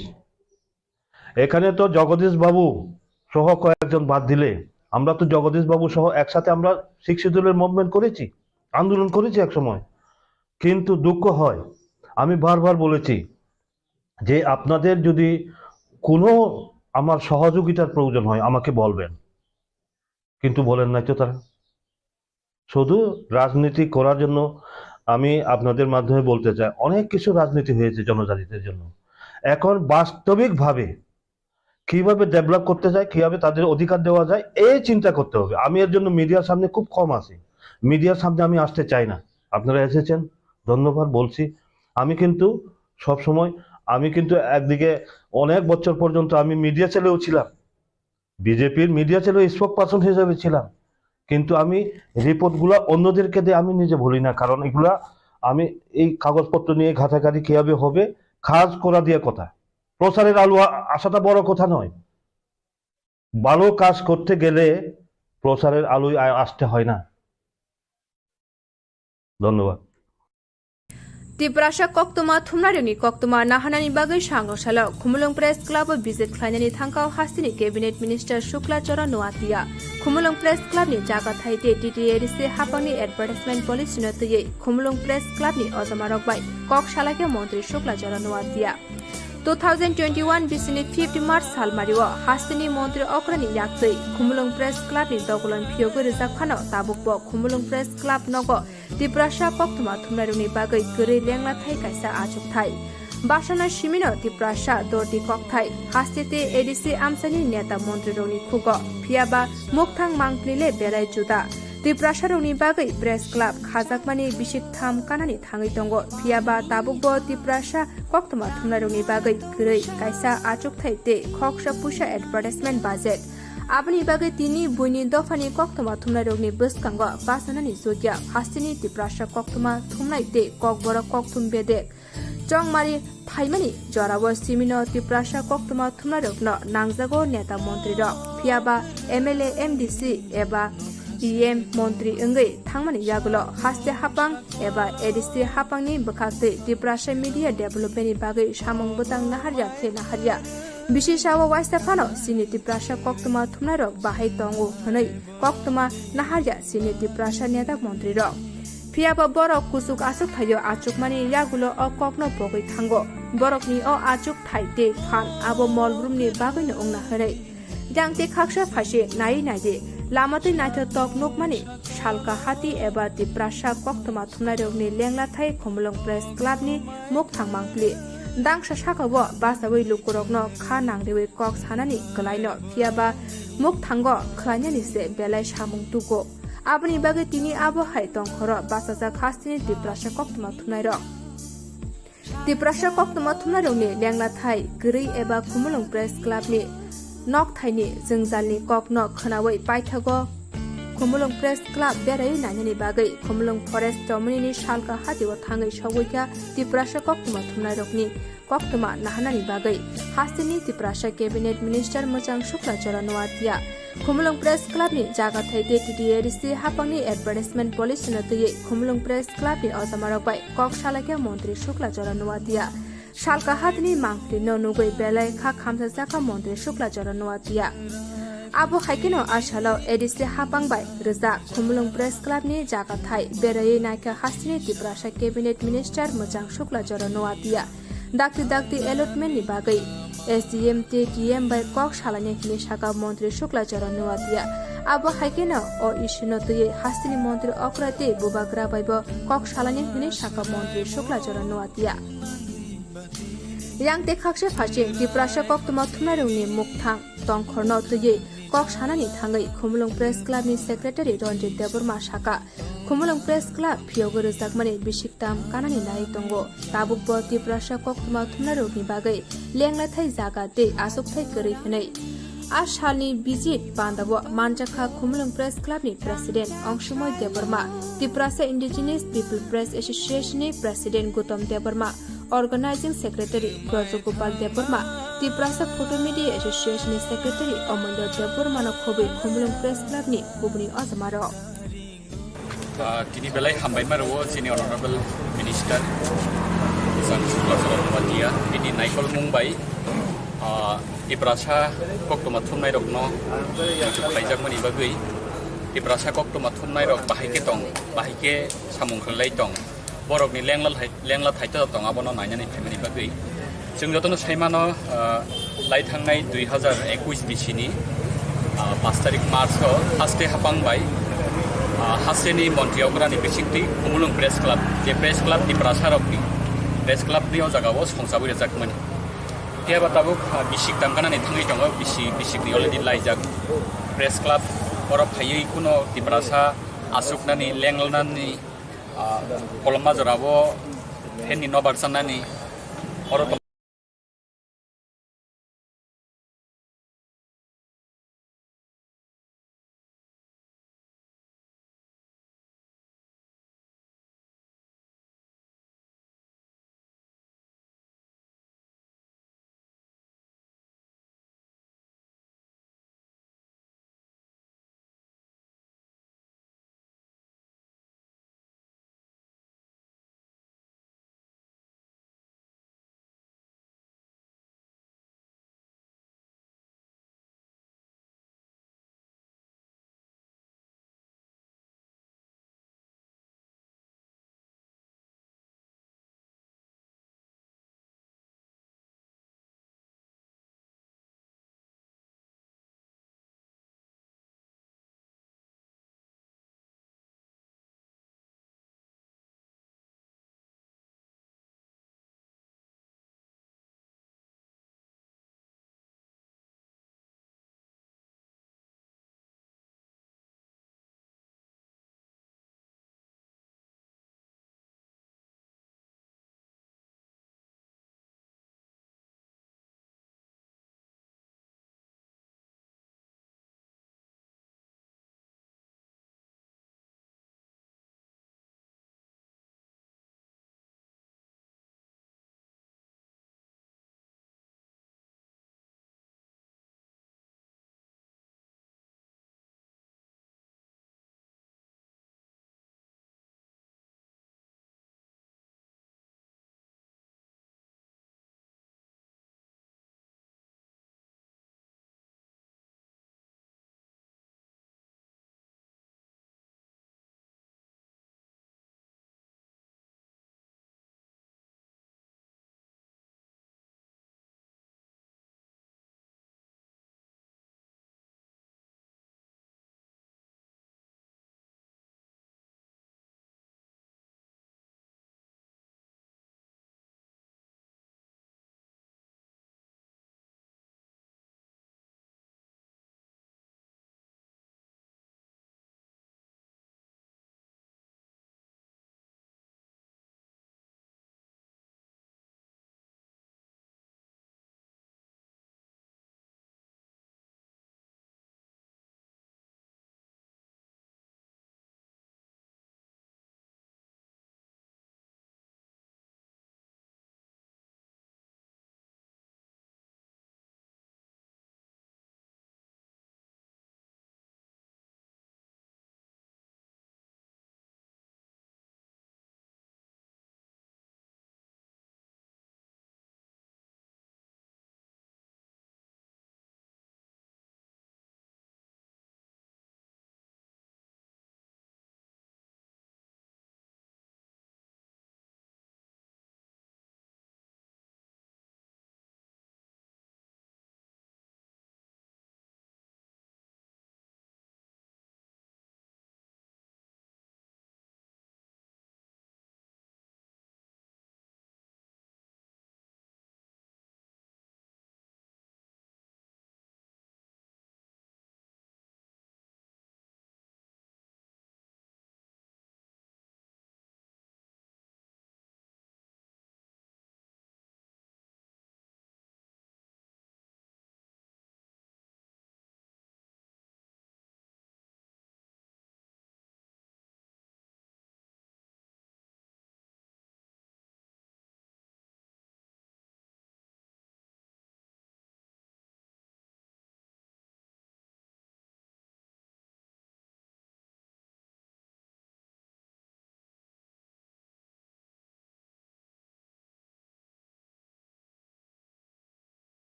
এখানে তো জগদীশ বাবু সহ কয়েকজন বাদ দিলে, আমরা তো জগদীশ বাবু সহ একসাথে আমরা শিক্ষিতদের মুভমেন্ট করেছি, আন্দোলন করেছি এক সময়। কিন্তু দুঃখ হয়, আমি বারবার বলেছি যে আপনাদের যদি কোনো আমার সহযোগিতার প্রয়োজন হয় আমাকে বলবেন, কিন্তু বলেন নাই তো। তারা শুধু রাজনীতি করার জন্য আমি আপনাদের মাধ্যমে বলতে চাই, অনেক কিছু রাজনীতি হয়েছে জনজাতিদের জন্য। এখন বাস্তবিকভাবে কিভাবে ডেভেলপ করতে যায়, কিভাবে তাদের অধিকার দেওয়া যায়, এই চিন্তা করতে হবে। আমি এর জন্য মিডিয়ার সামনে খুব কম আসি, মিডিয়ার সামনে আমি আসতে চাই না। আপনারা এসেছেন, ধন্যবাদ বলছি। আমি কিন্তু সবসময়, আমি কিন্তু একদিকে অনেক বছর পর্যন্ত আমি মিডিয়া ছেলেও ছিলাম, বিজেপির মিডিয়া ছেলে স্পোক পারসন হিসেবে ছিলাম, কিন্তু আমি রিপোর্টগুলো অন্যদেরকে দিয়ে আমি নিজে বলি না, কারণ এগুলা আমি এই কাগজপত্র নিয়ে ঘাটাঘাটি কিভাবে হবে, কাজ করা দিয়ে কথা। প্রচারের আলো আসাটা বড় কথা নয়, ভালো কাজ করতে গেলে প্রচারের আলোয় আসতে হয় না। ধন্যবাদ। Tiprasha koktoma thumnarani koktoma nahanani bagai sangosala Khumulong Press Club visit khlainani thangkau hastini cabinet minister Shukla Chara Noatia Khumulong Press Club ni jaga thaite TTRC hapani advertisement policy natiye Khumulong Press Club ni ozamarok bai kok shalake montri Shukla Chara Noatia 2021 bisini 50 March salmariwa hastini montri okrani yaktei Khumulong Press Club ni dogulan phiogo rizak phano tabukbo Khumulong Press Club nogo Tiprasha koktoma thumnaruni bagai gori lengla thai kaisa achuk thai Bashana Shimino Tiprasha dorti kokthai hastite ADC amsani neta montri roni khugo phiaba mukthang mangplile berai juda Tiprasha roni bagai press club khajakmani bishik tham kanani thangai tongo phiaba tabukbo Tiprasha koktoma thumnaruni bagai gori kaisa achuk thai te khoksha pusha advertisement budget Abani bagai tini buini dofani koktoma thumnai rogni buskango basanani zogia hastini Tiprasha koktoma thumnai te kokbora kokthum bedek Jongmari phaimani jorawo simino Tiprasha koktoma thumnai rogno nangjago neta mantri rok phiaba MLA MDC eba EM mantri engai thangmani yagulo haste hapang eba ADC hapangni bkhakte Tiprasha media development ni bagai samong butang naharya the naharya Bishisawa Waistafano, Siniti Prasha Koktoma Thumnarok, Bahai Tongo, Honai, Koktoma, Naharya, Siniti Prasha Neta Montriro. Piaba Borok Kusuk Asuk Tayo Achukmani Yagulo or Kokno Pogoi Tango, Borokni or Achuk Taite, Fan, Abo Molrumni Bagin Ongna Hare. Yang te Kaksha Fashe, Nai Nade, Lamati Nata Tok Nokmani, Shalka Hati Eba the Prasha Koktoma Thumnarokni Lengla Thai, Komulong Press Clubni, Moktang Mangli. Dang shashakawo basawi lukurokno kha nangrewe kok sanani kalaino phiaba muk thango khlainani se belai samung tuko abni bage tini abo hai tongkhoro basaja khastini Tiprasha koktoma thumnairo Tiprasha koktoma thumnaironi lengla thai gri eba Khumulong Press Club ni nok thaini jingjalni kokno khnawi paithago Khumulong Press Club berai nani bagai Khumulong Forest Domini Shalka hatiwa thangai sagoika Tiprasha koktoma thumnairokni koktoma nahanani bagai hastini Tiprasha cabinet minister Mochang Shukla Chara Noatia Khumulong Press Club ni jaga thaite TTRC hapangni advertisement policy natiye Khumulong Press Club ni osamarok bai kok salake montri Shukla Chara Noatia Shalka hatini mangpli no nugoi belai kha khamsa jaka montri Shukla Chara Noatia Abo haikino ashalo ADC hapangbai reja Khumulong Press Club ni jaga thai berai naika hastini Tiprasha cabinet minister Mochang Shukla Chara Noatia Dakti allotment ni bagai SDM TKM by kok shalani hini shaka montri Shukla Chara Noatia abo haikino o ishino tuye hastini montri okrate bubagra baibo kok shalani hini shaka montri Shukla Chara Noatia Yang te khakshe phashe Tiprasha koktoma thumnarungni mukthang tongkhorno tuye kok sanani thangai Khumulong Press Club ni secretary Ranjit Deborma shaka Khumulong Press Club phiogo rejakmani bisiktam kanani nai tongo tabukbo Tiprasha koktoma thumnarungni bagai lengla thai jaga te asuk thai gori hinai Ashani visit Bandabo Manjakha Khumulong Press Club ni president Angshumoy Deborma Tiprasha Indigenous People Press Association ni president Gautam Deborma Organizing Secretary Brajagopal Deborma Tiprasha Photo Media Association ni Secretary Amulya Deborma no khobe Khumulong Press Club ni kubni azmaro Kini belai hambai marawo sini honorable minister Sang Shukla Chara Noatia ini naikol Mumbai Tiprasha koktoma thumnai rokno khaijak mani bagai Tiprasha koktoma thumnai rok bahike tong bahike samung khlai tong borok ni lengla thaita tong abono nainani family bagai जों जतनो साइमानो लाई थांनाय 2021 बिसिनि 5 तारिख March हास्ते हापांबाय हासेनि मन्थ्रियावग्रानि बिसिंथि खुमुलुं प्रेस क्लाब जे press club di Prasarokni press club नि जागाव संसाबो रेजाकमोन tia batabu bisik tamkana ni thangai tongo bisik ni already laijak press club ora phayei kuno tiprasa asuknani lenglnani kolma jorabo heni nobarsanani ora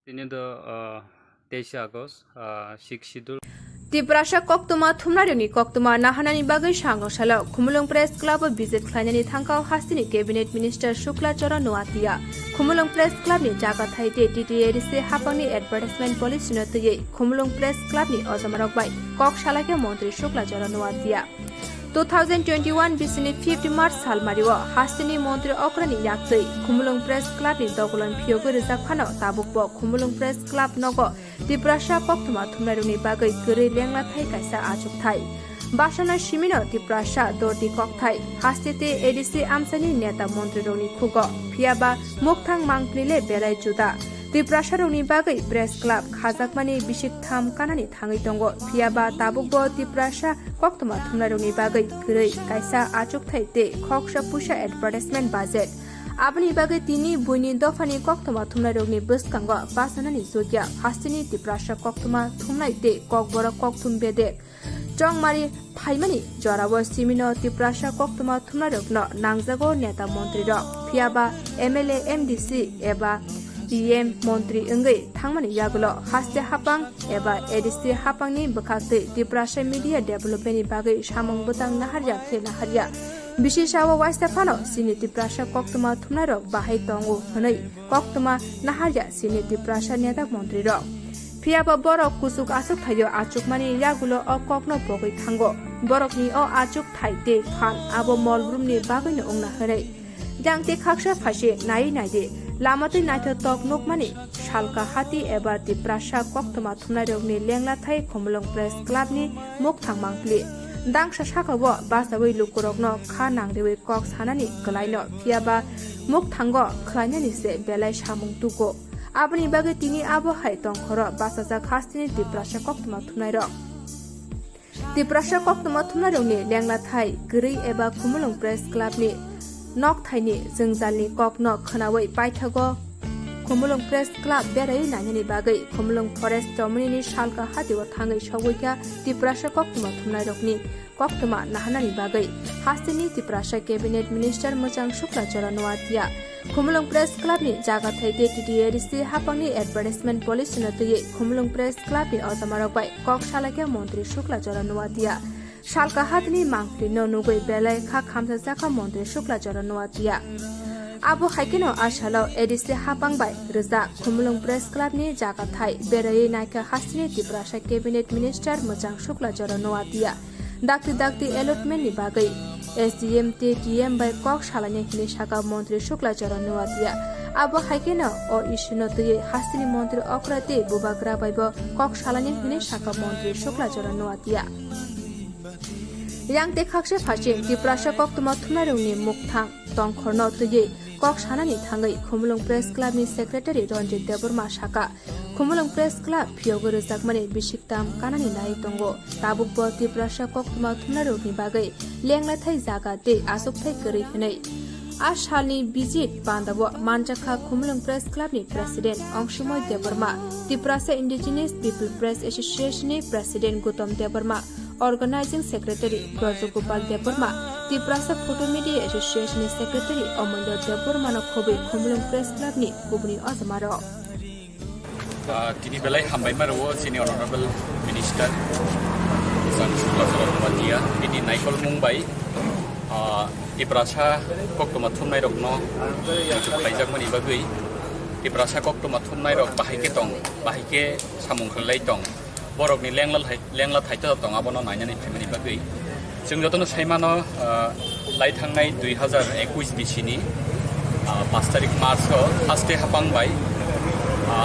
Ini do 23 Agust 6 schedule. Tiprasa koktoma thumnaroni koktoma nahanani bagai sangosala Khumulung Press Club visit khlainani thangkau hastini cabinet minister Shukla Chara Noatia Khumulung Press Club ni jaga thaite TTADC hapangni advertisement policy notye Khumulung Press Club ni ojamarok bai koksalake montri Shukla Chara Noatia 2021 bisini 50 March salmariwa hastini montri okrani yaktei Khumulung Press Club ni dogulan phiogo rijak phano tabukbo Khumulung Press Club nogo Tiprasa koktoma thumnaroni bagai gori lengla thai kaisa achuk thai basana simino Tiprasa dorti kokthai hastete ADC amsani neta mantri roni khugo phiaba mukthang mangplile belai juda Tiprasa roni bagai press club khajakmani bisik tham kanani thangai tongo phiaba tabukbo Tiprasa koktoma thumnaroni bagai gori kaisa achuk thai te khoksa pusa advertisement budget Abani bagai tini buini dofani koktoma thumnai rogni buskango basanani zogya hastini Tiprasa koktoma thumnai te kokbora kokthum bede chongmari phaimani jorawo simino Tiprasa koktoma thumnai rogno nangjago neta mantri rok phiaba MLA MDC eba DM mantri engai thangmani yagulo haste hapang eba ADC hapangni bkhakte Tiprasa media development ni bagai samung butang naharya khena harya Bishisawa Waistafano, Sini Tiprasa Koktoma Thumnarok Bahai Tongo, Honai, Koktoma Naharja, Sini Tiprasa Netak Montri Rock. Piaba Borok Kusuk Asuk Tayo Achukmani Yagulo o Kokno Pogui Tango, Borok ni o Achuk Tai De Khan, Abo Molrum ni Bagin Ongna Honai. Jang Te Kaksha Fashe, Nai Naide, Lamati Naito Tok Nokmani, Shalka Hati Eba Tiprasa Koktoma Thumnarok ni Lengla Thai Khumulung Press Club ni Muktang Mangpli. Dang sasakawo basawi lukurokno kha nangrewe kok sanani kalaino phiaba muk thango khlainani se belai samung tuko abni bage tini abo hai tongkhoro basaja khastini Tiprasa koktoma thumnairo Tiprasa koktoma thumnaironi lengla thai gri eba Khumulung Press Club ni nok thaini jengjalni kokno khnawi paithago Khumulung Press Club berai nani bagai Khumulung Forest Domini Shalka hatiwa thangai sogwika Tiprasa koktoma thumnairokni koktoma nahanani bagai hastini Tiprasa cabinet minister Mochang Shukla Chara Noatia Khumulung Press Club ni jaga thaite TTADC hapangni advertisement policy notye Khumulung Press Club ni ojamarok bai koksalake montri Shukla Chara Noatia Shalka hatini mangpli no nugoi belai kha khamsa jaka montri Shukla Chara Noatia Abo haikino asalo ADC hapangbai reza Khumulung Press Club ni jaga thai berai naika hastini Tiprasa cabinet minister Mochang Shukla Chara Noatia dakti allotment ni bagai SDM TTM by kok salane hini saka mantri Shukla Chara Noatia abo haikino o ishino tuye hastini mantri okrate bubagra baibo kok salane hini saka mantri Shukla Chara Noatia yang te khakse phase Tiprasa koktoma thumnaroni mukthang tongkhorno tuye kok sanani thangai Khumulung Press Club ni secretary Ranjit Deborma Saka Khumulung Press Club phiogo jakmani bisiktam kanani nai tongo tabukbo Tiprasa koktoma thumnaroni bagai lengla thai jaga te asuk thai kari hinai Ashalni visit Pandavo Manjakha Khumulung Press Club ni president Angshumoy Deborma Tiprasa Indigenous People Press Association ni president Gautam Deborma Organizing Secretary Brajagopal Deborma Tiprasa Photo Media Association ni Secretary Amulya Deborma no khobe Khumulung Press Club ni kubni ojamaro Kini belai hambai maruo sini honorable minister Sang Shukla Chara Noatia ini naikol Mumbai Tiprasa koktoma thumnai rokno khaijak mani bagui Tiprasa koktoma thumnai rok bahike samung khlai tong borok ni lengla thaita tong abono nainani phaimani bagui जों जतन साइमानो लाई थांनाय 2021 बिसिनि 5 तारिख मार्चआव हास्ते हापांबाय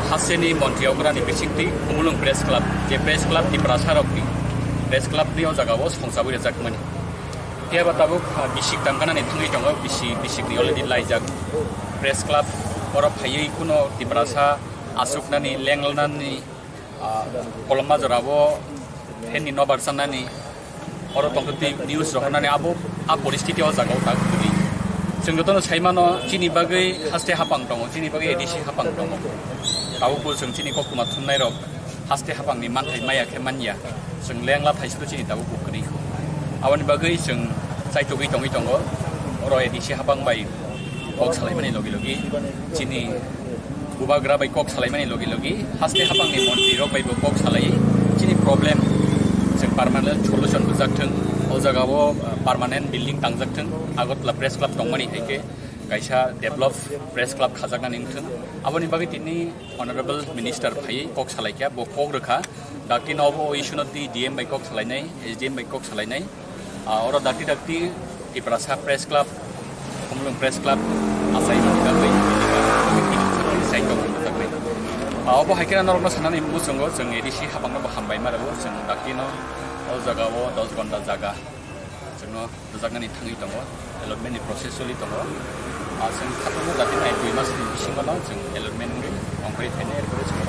हासेनि मन्त्रियावग्रानि बिसिंति खुमुलुं प्रेस क्लाब जे प्रेस क्लाब Tiprasa रकनि प्रेस क्लाब नि जागाव संसाबो जाकमनि के बताबो बिसिक तांगानानि थांगै दङ बिसिकनि अलरेडि लाइजाक प्रेस क्लाब और फायै कुनो Tiprasa आसुकनानि लेंलनानि कलमा जराबो फेनि नबारसानानि और तंगति न्यूज रहनानै आबो परिस्थिति जागाव थागुनि जों जतन साइमानो चिनि बागै हास्ते हापां दङ चिनि बागै ADC हापां दङ दावबो जों चिनि कोकमा थुननाय रक हास्ते हापांनि मानथाय मायाखे मानिया जों लेंला थाइसबो चिनि दावबो बुखरिखौ आवानि बागै जों जायथगै दङ और ADC हापां बाय कक सालायमानि लगे लगे चिनि bubagra bai kok salaimani logi haste hapangni monti rok bai kok salai chini problem जों permanent solution bujakthों o jagao permanent building tangjakthों agotla press club tongmani haike kaisa develop press club khajakna ningthों aboni bagi tini honorable minister phai kok salaikya bo kok rekha dakti nobo issue not di dm bai kok salainai sdm bai kok salainai ora dakti Tiprasa press club Khumlung press club asai manggai sai tong manggai abo haikena norma sanani musungo जों edisi habangno bahambai marabo जों dakino o jagao 10 gonta jaga जोंनो jagnani thangi tongo allotment ni process soli tongo जों थाबनो dakti nai 2 mas ni bisingano जों allotment ni ongkri thene erko जों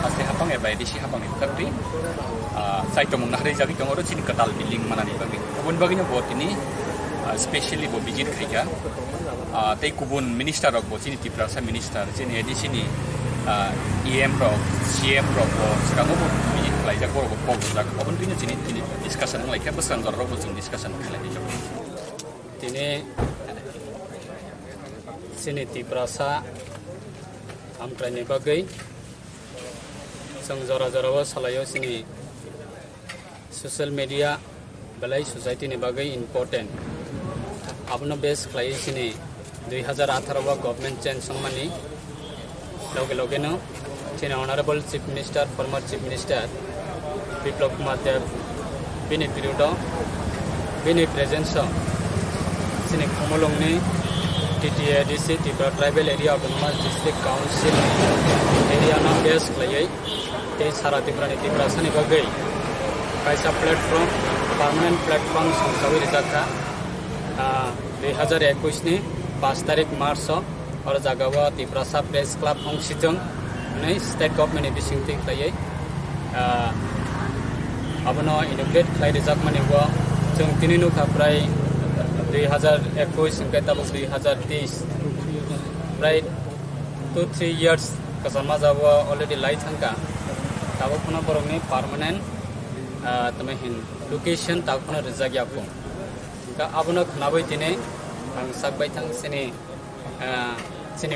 aste habang eba edisi habang ni takti sai tong nahri jagi tongo chini katal building manani bagi ubun bagi no botini especially bo visit khaika tei kubun minister rok bo chini Tiprasa minister chini edisi ni EM rok CM rok bo srango bo visit khlaijak bo bo jak obon tini chini discussion laika besang rok bo chung discussion khlai jak tini sini Tiprasa amtrani bagai sang jora salayo sini social media belai society ni bagai important abno base khlai sini 2018 wa government change songmani loge no sini honorable chief minister former chief minister Biplab Kumar Dev bini period bini presence sini Khumulung ni TTADC Tripura tribal area autonomous district council area na base khlai te sara Tripura ni Tiprasa ni bagai kaisa platform permanent platform songsawi rijaka 2021 ni 5 तारिख मार्च और जगह Tiprasa press club hongsitung nei state government bisingti khlai abono inaugurate khlai rijak mani bo जों tininu khaprai 2021 singkai tabuk 2023 right 2-3 years kasama jabo already lai thangka tabuk phuna borokni permanent tamahin location tabuk phuna rijak yapung ka abono khnaboi tine ang sakbai thang sini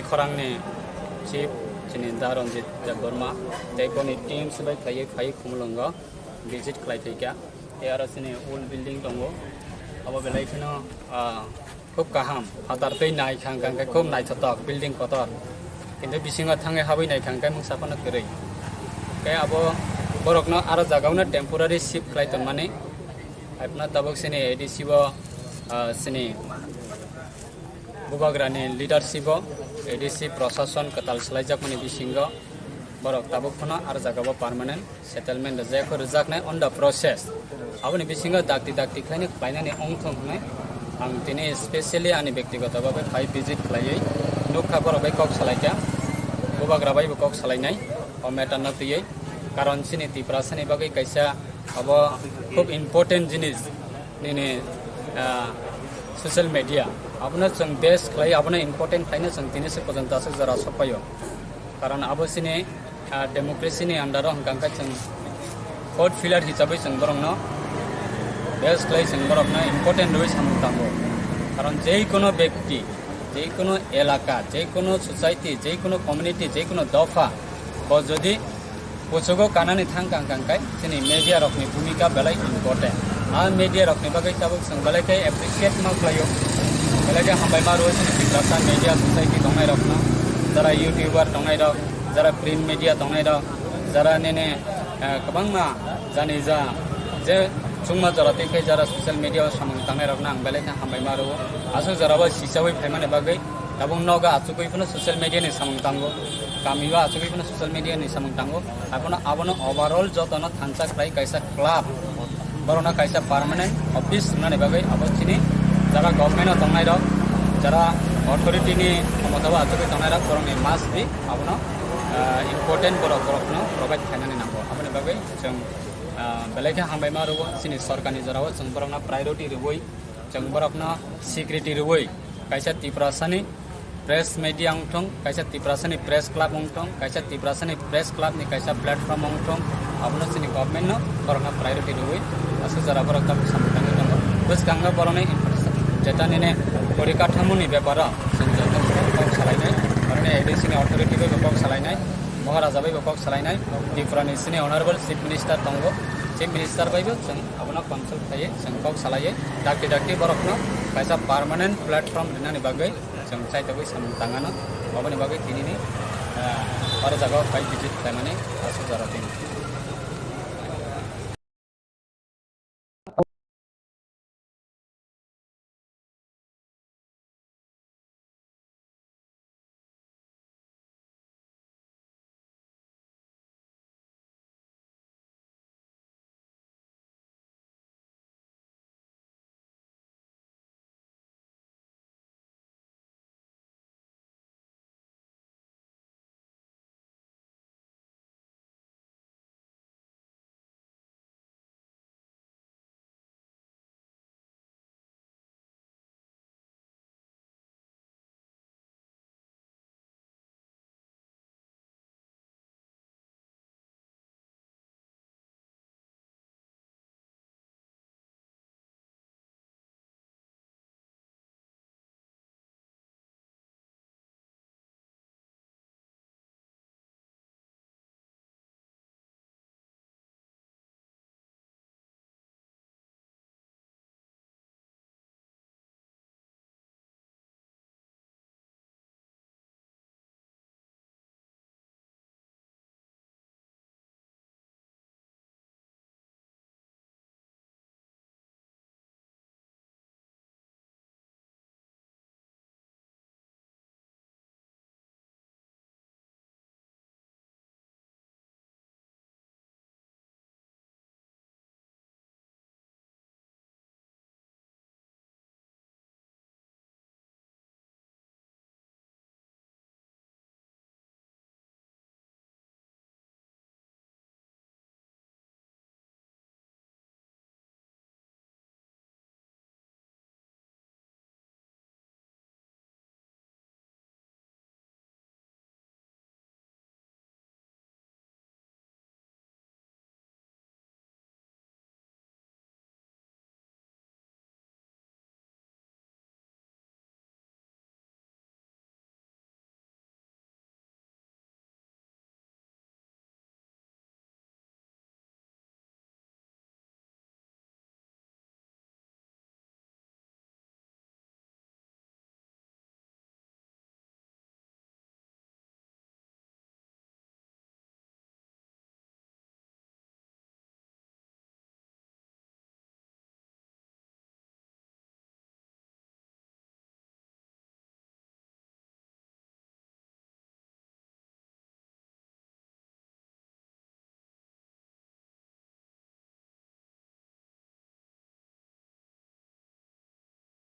khorang ni chief sini Daronjit Jagorma tekoni team sebai khai Khumulunga visit khlai thaika era sini old building tongo abo belai khino khub kaham hatar tei nai khang kai khub nai thotok building kotor kintu bisinga thangai habai nai khang kai mung sapana kerei kai abo borokno aro jagauna temporary shift khlai tonmani apna tabok sini ADC bo sini bubagrani leadership ADC prosason katal slaijak mani bisingo borok tabuk phuna ar jagao permanent settlement rejak nai on the process aboni bisingo dakti khlaini khlainani ongthong nai ang tini especially ani byaktigoto bhabe 5 visit khlaiei nukha borok bai kok salaika bubagra bai kok salainai o matter na tiyei karon sini Tiprasa ni bagai kaisa abo khub important jinis nini social media abona जों best khlai abona important khlaina जों tini se pojanta se jara sopayo karon abo sini democracy ni under hangkangka जों fourth pillar hisabai जों borokno best khlai जों borokno important roi samungtango karon jei kono byakti jei kono elaka jei kono society jei kono community jei kono dofa bo jodi pochogo kanani thangkangkai sini media rokni bhumika belai important media rokni bagai tabuk जों belai kai appreciate ma khlayo belai hambai ma roi sini Tiprasa media society tongai rokno jara youtuber tongai rok jara print media tongai rok jara nene kabangma jani ja je chungma jara tekai jara social media samung tangai rokna ang belai hambai ma ro asu jara ba sisawi phaimane bagai tabung noga achukoi puna social media ni samung tango kamiwa achukoi puna social media ni samung tango abono overall jotono thansa khlai kaisa club borona kaisa permanent office nane bagai abo chini jara government tongai rok jara authority ni amatawa achukoi tongai rok boroni must be abono important borokno provide khainani nambo aboni bagai जों belai hambai ma ro sini sarkani jarawa जों borokna priority roi जों borokna security roi kaisa Tiprasa ni press media ongthong kaisa Tiprasa ni press club ongthong kaisa Tiprasa ni press club ni kaisa platform ongthong abono sini government no borokna priority roi asu jara borok ta samtang dong bus ganga borone jeta nene porikathamoni byapara जों joto salai nai arone ADC ni authority बै बकक सालायनाय महाराजा बै बकक सालायनाय त्रिपुरानि सिनि honourable chief minister दंगो चिफ मिनिस्टार बैबो जों आबोनो कनसाल्ट थायो जों कक सालायो दाखि बरकनो कायसा पार्मानेंट प्लेटफर्म दिनानि बागै जों चाइथाबै सामु तांगानो माबानि बागै तिनिनि बारो जागाव फाइ भिजिट खालामनानै आसु जाराथिनि